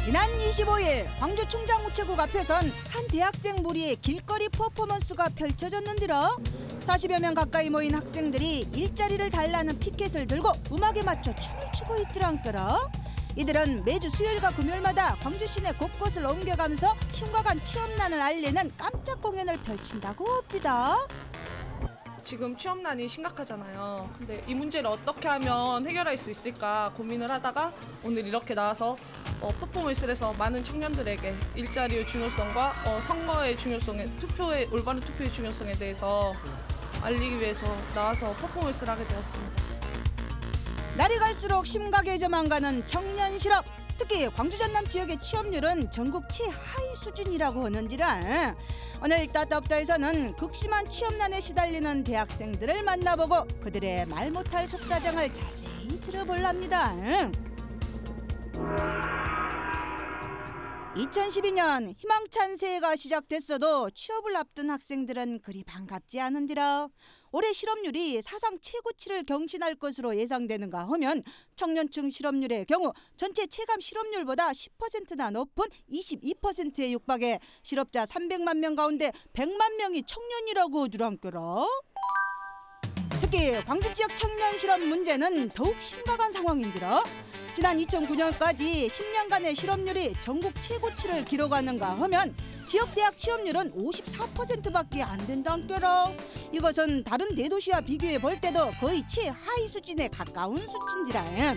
지난 25일 광주 충장우체국 앞에선 한 대학생 무리의 길거리 퍼포먼스가 펼쳐졌는데요. 40여 명 가까이 모인 학생들이 일자리를 달라는 피켓을 들고 음악에 맞춰 춤을 추고 있더란께라. 이들은 매주 수요일과 금요일마다 광주 시내 곳곳을 옮겨가면서 심각한 취업난을 알리는 깜짝 공연을 펼친다고 합니다. 지금 취업난이 심각하잖아요. 근데 이 문제를 어떻게 하면 해결할 수 있을까 고민을 하다가 오늘 이렇게 나와서 퍼포먼스를 해서 많은 청년들에게 일자리의 중요성과 선거의 중요성에 올바른 투표의 중요성에 대해서 알리기 위해서 나와서 퍼포먼스를 하게 되었습니다. 날이 갈수록 심각해져만 가는 청년 실업. 특히 광주 전남 지역의 취업률은 전국 최하위 수준이라고 하는지라 오늘 따뜻합다에서는 극심한 취업난에 시달리는 대학생들을 만나보고 그들의 말 못할 속사정을 자세히 들어볼랍니다. 2012년 희망찬 새해가 시작됐어도 취업을 앞둔 학생들은 그리 반갑지 않은디라. 올해 실업률이 사상 최고치를 경신할 것으로 예상되는가 하면 청년층 실업률의 경우 전체 체감 실업률보다 10%나 높은 22%에 육박해 실업자 300만 명 가운데 100만 명이 청년이라고 하더란께라. 특히 광주 지역 청년 실업 문제는 더욱 심각한 상황인지라. 지난 2009년까지 10년간의 실업률이 전국 최고치를 기록하는가 하면 지역 대학 취업률은 54%밖에 안 된다께라. 이것은 다른 대도시와 비교해 볼 때도 거의 최하위 수준에 가까운 수치인지라.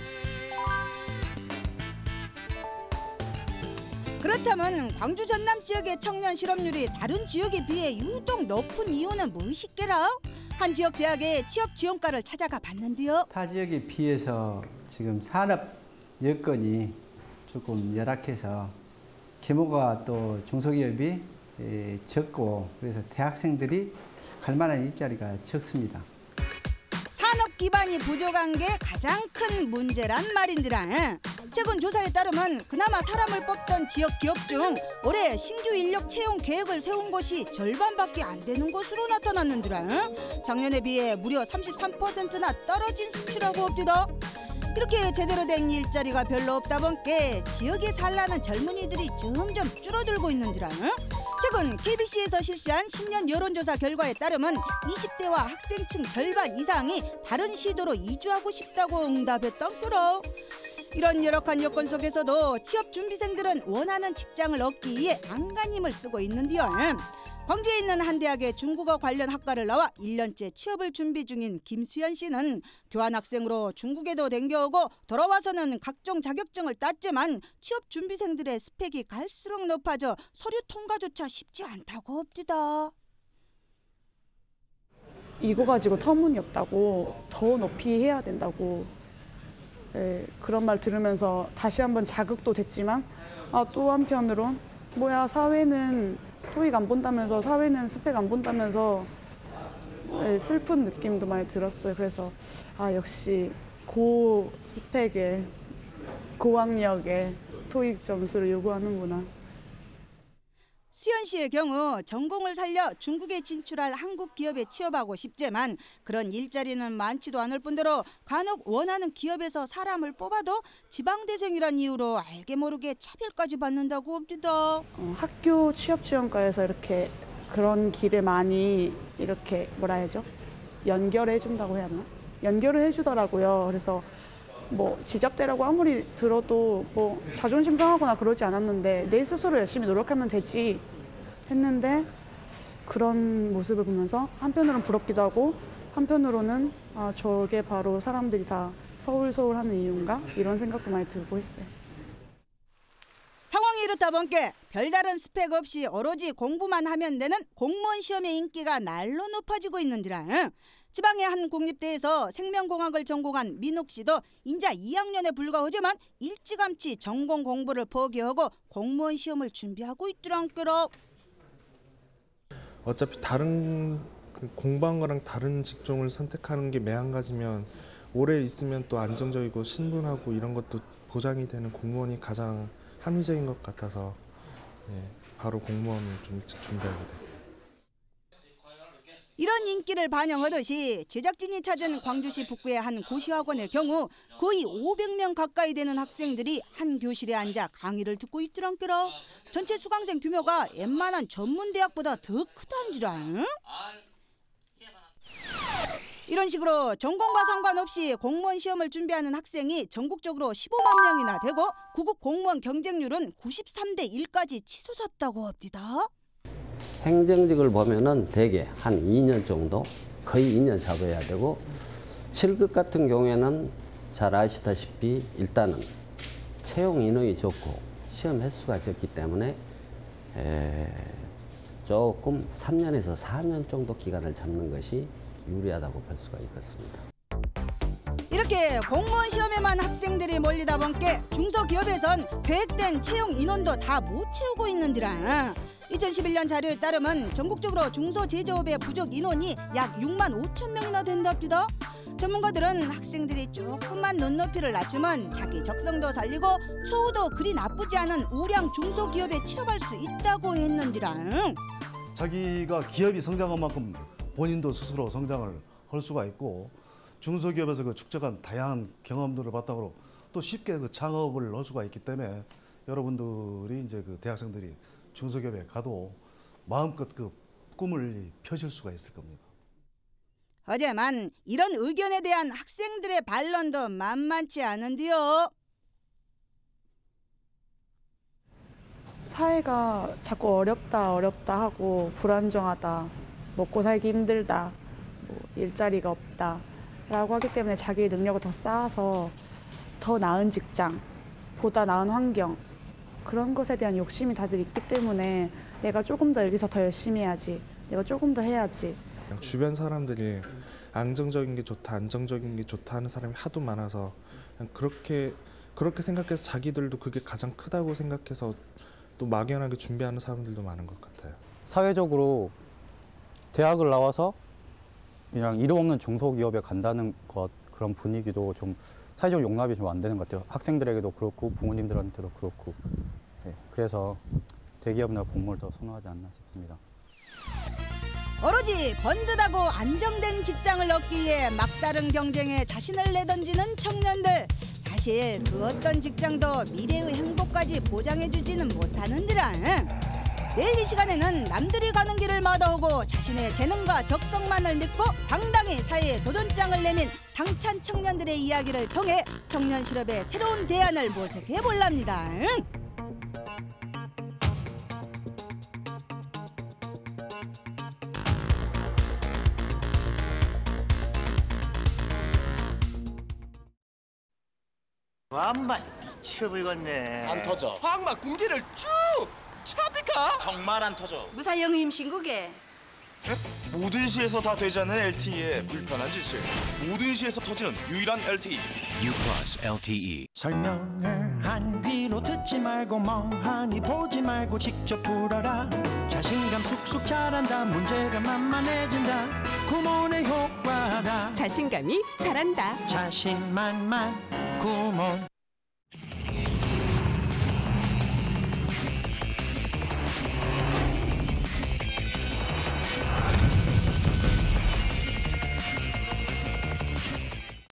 그렇다면 광주 전남 지역의 청년 실업률이 다른 지역에 비해 유독 높은 이유는 무엇이게라? 한 지역 대학의 취업 지원과를 찾아가 봤는데요. 타 지역에 비해서 지금 산업 여건이 조금 열악해서 규모가 또 중소기업이 적고 그래서 대학생들이 갈 만한 일자리가 적습니다. 산업 기반이 부족한 게 가장 큰 문제란 말인지라. 최근 조사에 따르면 그나마 사람을 뽑던 지역 기업 중 올해 신규 인력 채용 계획을 세운 곳이 절반밖에 안 되는 것으로 나타났는지라. 작년에 비해 무려 33%나 떨어진 수치라고 합니다. 이렇게 제대로 된 일자리가 별로 없다 보니까 지역에 살라는 젊은이들이 점점 줄어들고 있는지라. 최근 KBC에서 실시한 10년 여론조사 결과에 따르면 20대와 학생층 절반 이상이 다른 시도로 이주하고 싶다고 응답했던거라. 이런 열악한 여건 속에서도 취업 준비생들은 원하는 직장을 얻기 위해 안간힘을 쓰고 있는데요. 광주에 있는 한 대학의 중국어 관련 학과를 나와 1년째 취업을 준비 중인 김수현 씨는 교환학생으로 중국에도 댕겨오고 돌아와서는 각종 자격증을 땄지만 취업 준비생들의 스펙이 갈수록 높아져 서류 통과조차 쉽지 않다고 합니다. 이거 가지고 터무니없다고 더 높이 해야 된다고 그런 말 들으면서 다시 한번 자극도 됐지만 또 한편으론 뭐야 사회는 토익 안 본다면서 사회는 스펙 안 본다면서 슬픈 느낌도 많이 들었어요. 그래서 역시 고스펙에 고학력에 토익 점수를 요구하는구나. 수현 씨의 경우 전공을 살려 중국에 진출할 한국 기업에 취업하고 싶지만 그런 일자리는 많지도 않을 뿐더러 간혹 원하는 기업에서 사람을 뽑아도 지방대생이란 이유로 알게 모르게 차별까지 받는다고 합니다. 학교 취업지원과에서 이렇게 그런 길을 많이 이렇게 뭐라 해야죠? 연결해 준다고 해야 하나? 연결을 해주더라고요. 그래서 뭐 지적대라고 아무리 들어도 뭐 자존심 상하거나 그러지 않았는데 내 스스로 열심히 노력하면 되지 했는데 그런 모습을 보면서 한편으로는 부럽기도 하고 한편으로는 저게 바로 사람들이 다 서울 하는 이유인가? 이런 생각도 많이 들고 있어요. 상황이 이렇다 보니까 별다른 스펙 없이 오로지 공부만 하면 되는 공무원 시험의 인기가 날로 높아지고 있는지라. 지방의 한 국립대에서 생명공학을 전공한 민욱 씨도 인자 2학년에 불과하지만 일찌감치 전공 공부를 포기하고 공무원 시험을 준비하고 있더란께로. 어차피 다른 공부한 거랑 다른 직종을 선택하는 게 매한가지면 오래 있으면 또 안정적이고 신분하고 이런 것도 보장이 되는 공무원이 가장 합리적인 것 같아서 바로 공무원을 좀 일찍 준비하게 됐어요. 이런 인기를 반영하듯이 제작진이 찾은 광주시 북구의 한 고시학원의 경우 거의 500명 가까이 되는 학생들이 한 교실에 앉아 강의를 듣고 있더란께라. 전체 수강생 규모가 웬만한 전문대학보다 더 크단지라. 이런 식으로 전공과 상관없이 공무원 시험을 준비하는 학생이 전국적으로 15만 명이나 되고 구급 공무원 경쟁률은 93대 1까지 치솟았다고 합니다. 행정직을 보면은 대개 한 2년 정도, 거의 2년 잡아야 되고 7급 같은 경우에는 잘 아시다시피 일단은 채용 인원이 적고 시험 횟수가 적기 때문에 조금 3년에서 4년 정도 기간을 잡는 것이 유리하다고 볼 수가 있겠습니다. 이렇게 공무원 시험에만 학생들이 몰리다 보니까 중소기업에선 계획된 채용 인원도 다 못 채우고 있는디라. 2011년 자료에 따르면 전국적으로 중소제조업의 부족 인원이 약 6만 5천 명이나 된답니다. 전문가들은 학생들이 조금만 눈높이를 낮추면 자기 적성도 살리고 처우도 그리 나쁘지 않은 우량 중소기업에 취업할 수 있다고 했는디라. 자기가 기업이 성장한 만큼 본인도 스스로 성장을 할 수가 있고 중소기업에서 그 축적한 다양한 경험들을 바탕으로 또 쉽게 그 창업을 할 수가 있기 때문에 여러분들이 이제 그 대학생들이 중소기업에 가도 마음껏 그 꿈을 펴실 수가 있을 겁니다. 하지만 이런 의견에 대한 학생들의 반론도 만만치 않은데요. 사회가 자꾸 어렵다 하고 불안정하다, 먹고 살기 힘들다, 뭐 일자리가 없다 라고 하기 때문에 자기의 능력을 더 쌓아서 더 나은 직장, 보다 나은 환경, 그런 것에 대한 욕심이 다들 있기 때문에 내가 조금 더 여기서 더 열심히 해야지, 내가 조금 더 해야지. 주변 사람들이 안정적인 게 좋다, 안정적인 게 좋다 하는 사람이 하도 많아서 그냥 그렇게 생각해서 자기들도 그게 가장 크다고 생각해서 또 막연하게 준비하는 사람들도 많은 것 같아요. 사회적으로 대학을 나와서 그냥 이름 없는 중소기업에 간다는 것, 그런 분위기도 좀 사회적 용납이 좀 안 되는 것 같아요. 학생들에게도 그렇고 부모님들한테도 그렇고. 네, 그래서 대기업이나 공무원을 더 선호하지 않나 싶습니다. 오로지 번듯하고 안정된 직장을 얻기 위해 막다른 경쟁에 자신을 내던지는 청년들. 사실 그 어떤 직장도 미래의 행복까지 보장해주지는 못하는지라. 내일 이 시간에는 남들이 가는 길을 마다하고 자신의 재능과 적성만을 믿고 당당히 사회에 도전장을 내민 당찬 청년들의 이야기를 통해 청년 실업의 새로운 대안을 모색해 볼랍니다. 완만 미쳐버리겠네. 안 터져. 황막 군기를 쭉 차비까? 정말 안 터져. 무사영임 신국에 모든 시에서 다 되지 않는 LTE의 불편한 짓을 모든 시에서 터지는 유일한 LTE. U+ LTE. 설명을 한 뒤로 듣지 말고 멍하니 보지 말고 직접 풀어라. 자신감 쑥쑥 자란다. 문제가 만만해진다. 구몬의 효과다. 자신감이 자란다. 자신만만 구몬.